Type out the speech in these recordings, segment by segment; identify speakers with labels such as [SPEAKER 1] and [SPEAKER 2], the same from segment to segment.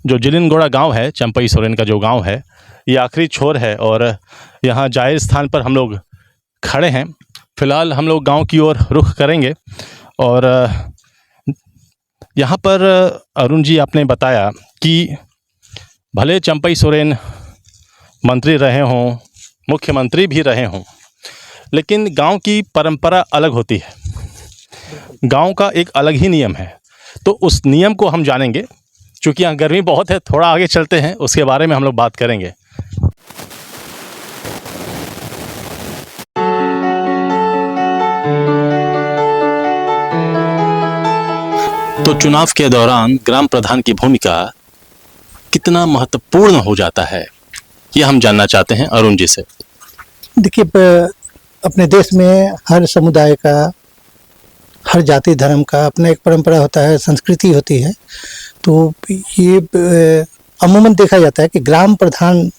[SPEAKER 1] जो जिलिनगोड़ा गांव है, चंपई सोरेन का जो गांव है, ये आखिरी छोर है और यहाँ जाहिर स्थान पर हम लोग खड़े हैं। फ़िलहाल हम लोग गांव की ओर रुख करेंगे और यहाँ पर अरुण जी आपने बताया कि भले चंपई सोरेन मंत्री रहे हों, मुख्यमंत्री भी रहे हों, लेकिन गांव की परंपरा अलग होती है। गांव का एक अलग ही नियम है, तो उस नियम को हम जानेंगे। चूँकि यहाँ गर्मी बहुत है, थोड़ा आगे चलते हैं, उसके बारे में हम लोग बात करेंगे। तो चुनाव के दौरान ग्राम प्रधान की भूमिका कितना महत्वपूर्ण हो जाता है, ये हम जानना चाहते हैं अरुण जी से।
[SPEAKER 2] देखिए, अपने देश में हर समुदाय का, हर जाति धर्म का अपना एक परंपरा होता है, संस्कृति होती है। तो ये अमूमन देखा जाता है कि ग्राम प्रधान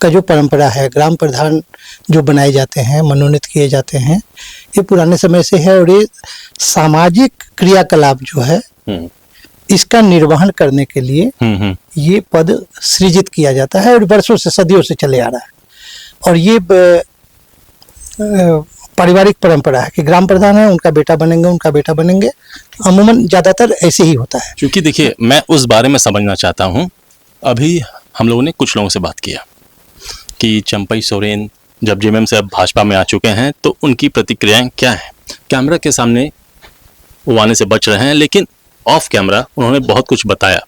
[SPEAKER 2] का जो परंपरा है, ग्राम प्रधान जो बनाए जाते हैं, मनोनीत किए जाते हैं, ये पुराने समय से है। और ये सामाजिक क्रियाकलाप जो है इसका निर्वहन करने के लिए ये पद सृजित किया जाता है और वर्षों से, सदियों से चले आ रहा है। और ये पारिवारिक परंपरा है कि ग्राम प्रधान है, उनका बेटा बनेंगे, उनका बेटा बनेंगे। अमूमन ज़्यादातर ऐसे ही होता है।
[SPEAKER 1] क्योंकि देखिए, मैं उस बारे में समझना चाहता हूँ। अभी हम लोगों ने कुछ लोगों से बात किया कि चंपई सोरेन जब जेएमएम से अब भाजपा में आ चुके हैं, तो उनकी प्रतिक्रियाएं क्या हैं। कैमरा के सामने वो आने से बच रहे हैं, लेकिन ऑफ कैमरा उन्होंने बहुत कुछ बताया।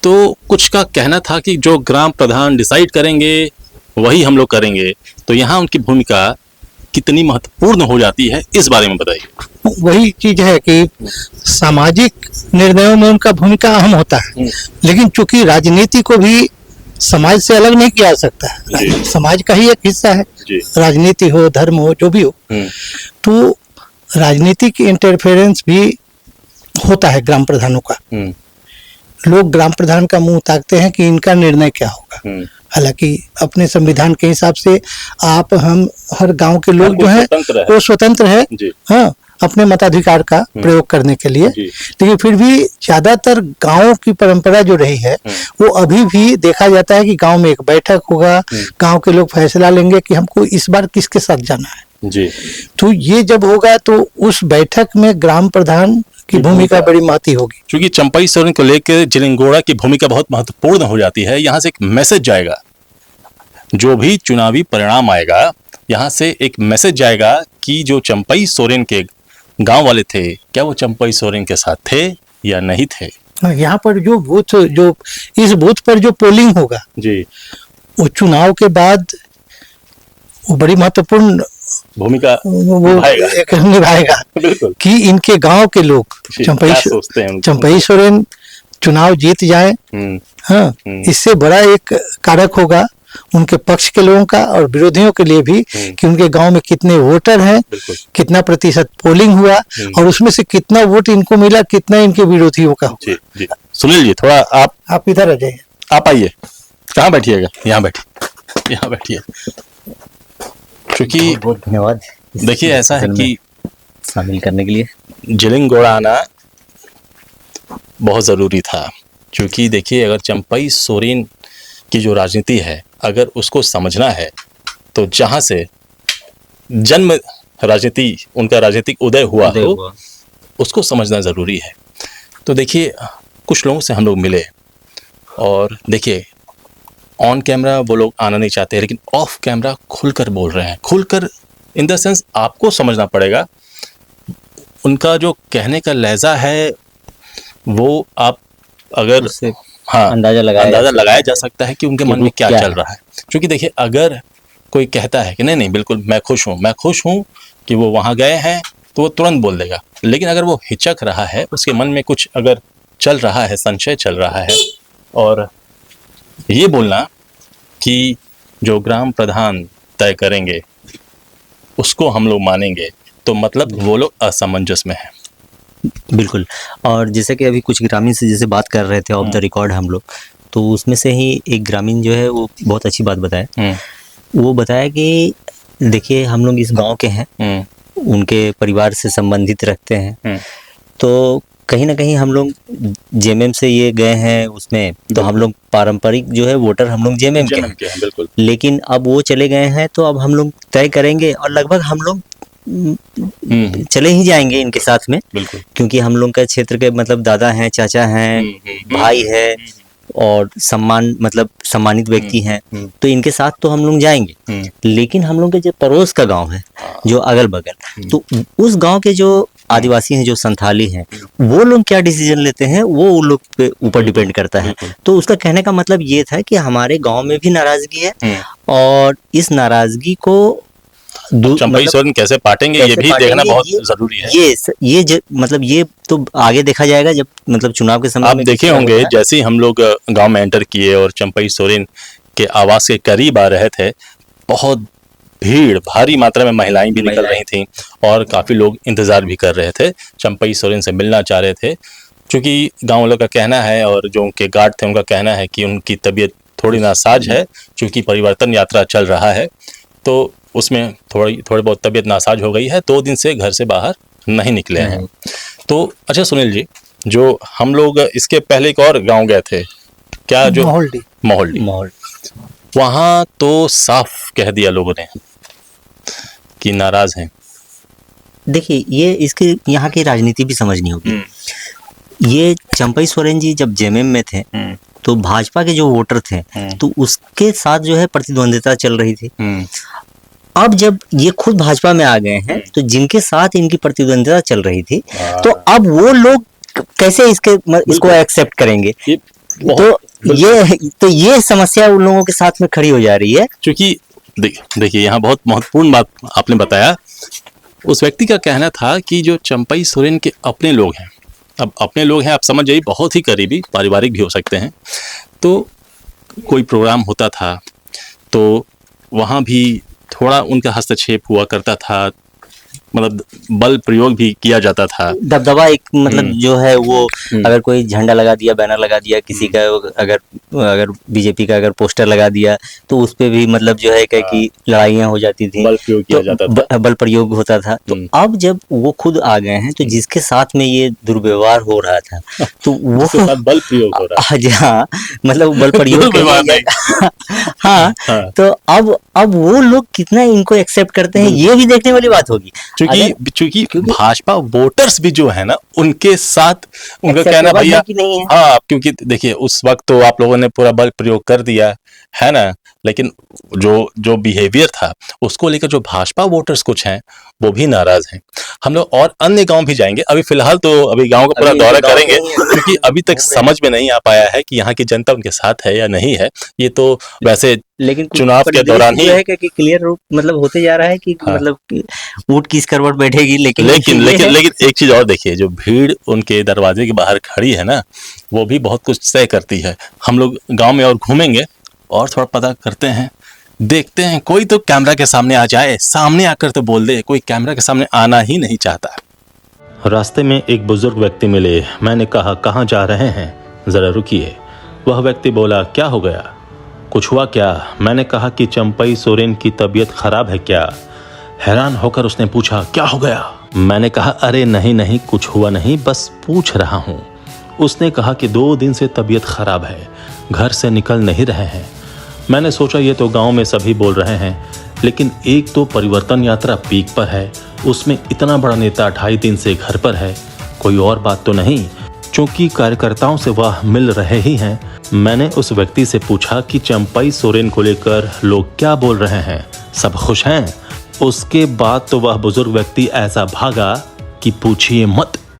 [SPEAKER 1] तो कुछ का कहना था कि जो ग्राम प्रधान डिसाइड करेंगे वही हम लोग करेंगे। तो यहाँ उनकी भूमिका कितनी महत्वपूर्ण हो जाती है, इस बारे में बताइए।
[SPEAKER 2] वही चीज है कि सामाजिक निर्णयों में उनका भूमिका अहम होता है, लेकिन चूंकि राजनीति को भी समाज से अलग नहीं किया जा सकता है, समाज का ही एक हिस्सा है। राजनीति हो, धर्म हो, जो भी हो, तो राजनीतिक इंटरफेरेंस भी होता है ग्राम प्रधानों का। लोग ग्राम प्रधान का मुंह ताकते हैं कि इनका निर्णय क्या होगा। हालांकि अपने संविधान के हिसाब से आप, हम, हर गांव के लोग जो है वो स्वतंत्र है, हाँ, अपने मताधिकार का प्रयोग करने के लिए। लेकिन फिर भी ज्यादातर गांवों की परंपरा जो रही है वो अभी भी देखा जाता है कि गांव में एक बैठक होगा, गांव के लोग फैसला लेंगे कि हमको इस बार किसके साथ जाना है जी। तो ये जब होगा तो उस बैठक में ग्राम प्रधान की भूमिका बड़ी महत्वपूर्ण होगी।
[SPEAKER 1] क्योंकि चंपई सोरेन को लेकर जिलिनगोड़ा की भूमिका बहुत महत्वपूर्ण हो जाती है। यहाँ से एक मैसेज जाएगा, जो भी चुनावी परिणाम आएगा, यहाँ से एक मैसेज जाएगा कि जो चंपई सोरेन के गांव वाले थे, क्या वो चंपई सोरेन के साथ थे या नहीं थे।
[SPEAKER 2] यहाँ पर जो बूथ, जो इस बूथ पर जो पोलिंग होगा जी, वो चुनाव के बाद वो बड़ी महत्वपूर्ण भूमिका निभाएगा कि इनके गांव के लोग चंपई सोरेन चुनाव जीत जाए। हाँ, इससे बड़ा एक कारक होगा उनके पक्ष के लोगों का और विरोधियों के लिए भी कि उनके गांव में कितने वोटर हैं, कितना प्रतिशत पोलिंग हुआ और उसमें से कितना वोट इनको मिला, कितना इनके विरोधियों का हुआ।
[SPEAKER 1] जी। सुनील जी, थोड़ा आप
[SPEAKER 2] इधर आ जाइए।
[SPEAKER 1] आप आइए, कहाँ बैठिएगा, यहाँ बैठिए, यहाँ बैठिए। क्योंकि
[SPEAKER 3] बहुत धन्यवाद।
[SPEAKER 1] देखिए, ऐसा है कि
[SPEAKER 3] शामिल करने के लिए
[SPEAKER 1] जिलिनगोड़ा आना बहुत ज़रूरी था। क्योंकि देखिए, अगर चंपई सोरेन की जो राजनीति है, अगर उसको समझना है तो जहाँ से जन्म राजनीति, उनका राजनीतिक उदय हुआ हो, उसको समझना ज़रूरी है। तो देखिए, कुछ लोगों से हम लोग मिले और देखिए, ऑन कैमरा वो लोग आना नहीं चाहते, लेकिन ऑफ कैमरा खुलकर बोल रहे हैं। खुलकर इन द सेंस आपको समझना पड़ेगा, उनका जो कहने का लहजा है वो आप अगर हाँ अंदाजा लगाया जा सकता है कि उनके मन में क्या चल रहा है। क्योंकि देखिए, अगर कोई कहता है कि नहीं बिल्कुल मैं खुश हूँ कि वो वहाँ गए हैं, तो वो तुरंत बोल देगा। लेकिन अगर वो हिचक रहा है, उसके मन में कुछ अगर चल रहा है, संशय चल रहा है, और ये बोलना कि जो ग्राम प्रधान तय करेंगे उसको हम लोग मानेंगे, तो मतलब वो लोग असमंजस में हैं।
[SPEAKER 3] बिल्कुल। और जैसे कि अभी कुछ ग्रामीण से जैसे बात कर रहे थे ऑफ द रिकॉर्ड हम लोग, तो उसमें से ही एक ग्रामीण जो है वो बहुत अच्छी बात बताया। वो बताया कि देखिए, हम लोग इस गांव के हैं, उनके परिवार से संबंधित रखते हैं, तो कहीं ना कहीं हम लोग जेएमएम से ये गए हैं उसमें, तो हम लोग पारंपरिक जो है वोटर हम लोग जेएमएम के हैं।
[SPEAKER 1] के हैं, बिल्कुल।
[SPEAKER 3] लेकिन अब वो चले गए हैं तो अब हम लोग तय करेंगे और लगभग हम लोग चले ही जाएंगे इनके साथ में,
[SPEAKER 1] बिल्कुल।
[SPEAKER 3] क्योंकि हम लोग का क्षेत्र के मतलब दादा हैं, चाचा हैं, भाई है और मतलब सम्मानित व्यक्ति हैं, तो इनके साथ तो हम लोग जाएंगे। लेकिन हम लोग के जो पड़ोस का गांव है, जो अगल बगल, तो उस गांव के जो आदिवासी हैं, जो संथाली हैं, वो लोग क्या डिसीजन लेते हैं वो उन लोग पे ऊपर डिपेंड करता है। तो उसका कहने का मतलब ये था कि हमारे गांव में भी नाराजगी है और इस नाराजगी को
[SPEAKER 1] चंपई सोरेन कैसे पाटेंगे ये भी देखना बहुत जरूरी है।
[SPEAKER 3] मतलब ये तो आगे देखा जाएगा जब मतलब चुनाव के समय
[SPEAKER 1] आप देखे होंगे जैसे ही हम लोग गांव में एंटर किए और चंपई सोरेन के आवास के करीब आ रहे थे, बहुत भीड़, भारी मात्रा में महिलाएं भी निकल रही थीं और काफी लोग इंतजार भी कर रहे थे, चंपई सोरेन से मिलना चाह रहे थे। क्योंकि गाँव वालों का कहना है और जो उनके गार्ड थे उनका कहना है कि उनकी तबीयत थोड़ी नासाज है, क्योंकि परिवर्तन यात्रा चल रहा है, तो उसमें थोड़ी बहुत तबीयत नासाज हो गई है, 2 दिन से घर से बाहर नहीं निकले हैं। तो अच्छा सुनील जी, जो हम लोग इसके पहले एक और गांव गए थे, क्या जो मोहल्ली, वहां तो साफ कह दिया लोगों ने कि नाराज हैं।
[SPEAKER 3] देखिए, ये इसके यहाँ की राजनीति भी समझनी होगी। ये चंपई सोरेन जी जब जेएमएम में थे तो भाजपा के जो वोटर थे तो उसके साथ जो है प्रतिद्वंदिता चल रही थी। अब जब ये खुद भाजपा में आ गए हैं तो जिनके साथ इनकी प्रतिद्वंदिता चल रही थी, तो अब वो लोग कैसे इसको एक्सेप्ट करेंगे? तो ये समस्या उन लोगों के साथ में खड़ी हो जा रही है।
[SPEAKER 1] क्योंकि देखिए यहाँ बहुत महत्वपूर्ण बात आपने बताया। उस व्यक्ति का कहना था कि जो चंपई सोरेन के अपने लोग हैं, अब अपने लोग हैं, आप समझ जाइए, बहुत ही करीबी, पारिवारिक भी हो सकते हैं। तो कोई प्रोग्राम होता था तो वहाँ भी थोड़ा उनका हस्तक्षेप हुआ करता था, मतलब बल प्रयोग भी किया जाता था।
[SPEAKER 3] दबदबा एक मतलब जो है वो अगर कोई झंडा लगा दिया, बैनर लगा दिया, किसी का अगर बीजेपी का अगर पोस्टर लगा दिया तो उस पे भी मतलब जो है कि लड़ाइयाँ हो जाती थी,
[SPEAKER 1] बल प्रयोग किया जाता था,
[SPEAKER 3] बल प्रयोग होता था। तो अब जब वो खुद आ गए हैं तो जिसके साथ में ये दुर्व्यवहार हो रहा था तो वो
[SPEAKER 1] बल प्रयोग हो रहा है।
[SPEAKER 3] हाँ, मतलब बल प्रयोग हाँ, तो अब वो लोग कितना इनको एक्सेप्ट करते हैं ये भी देखने वाली बात होगी।
[SPEAKER 1] क्योंकि भाजपा वोटर्स भी जो है ना उनके साथ, उनका कहना भैया हाँ, क्योंकि देखिए उस वक्त तो आप लोगों ने पूरा बल प्रयोग कर दिया है ना, लेकिन जो बिहेवियर था उसको लेकर जो भाजपा वोटर्स कुछ हैं वो भी नाराज हैं। हम लोग और अन्य गांव भी जाएंगे, अभी फिलहाल तो अभी गांव का पूरा दौरा करेंगे, क्योंकि अभी तक समझ में नहीं आ पाया है कि यहाँ की जनता उनके साथ है या नहीं है। ये तो वैसे
[SPEAKER 3] लेकिन
[SPEAKER 1] चुनाव के दौरान ही
[SPEAKER 3] है कि क्लियर रूप मतलब होते जा रहा है कि मतलब ऊंट किस करवट बैठेगी। लेकिन
[SPEAKER 1] एक चीज और देखिए, जो भीड़ उनके दरवाजे के बाहर खड़ी है ना, वो भी बहुत कुछ तय करती है। हम लोग गांव में और घूमेंगे और थोड़ा पता करते हैं, देखते हैं कोई तो कैमरा के सामने आ जाए, सामने आकर तो बोल दे। कोई कैमरा के सामने आना ही नहीं चाहता। रास्ते में एक बुजुर्ग व्यक्ति मिले। मैंने कहा, कहाँ जा रहे हैं, जरा रुकिए। वह व्यक्ति बोला, क्या हो गया, कुछ हुआ क्या? मैंने कहा कि चंपई सोरेन की तबीयत खराब है क्या? हैरान होकर उसने पूछा, क्या हो गया? मैंने कहा, अरे नहीं, कुछ हुआ नहीं, बस पूछ रहा हूँ। उसने कहा कि 2 दिन से तबीयत खराब है, घर से निकल नहीं रहे हैं। मैंने सोचा ये तो गांव में सभी बोल रहे हैं, लेकिन एक तो परिवर्तन यात्रा पीक पर है, उसमें इतना बड़ा नेता 2.5 दिन से घर पर है, कोई और बात तो नहीं। चूंकि कार्यकर्ताओं से वह मिल रहे ही हैं, मैंने उस व्यक्ति से पूछा कि चंपई सोरेन को लेकर लोग क्या बोल रहे हैं, सब खुश हैं? उसके बाद तो वह बुजुर्ग व्यक्ति ऐसा भागा कि पूछिए मत।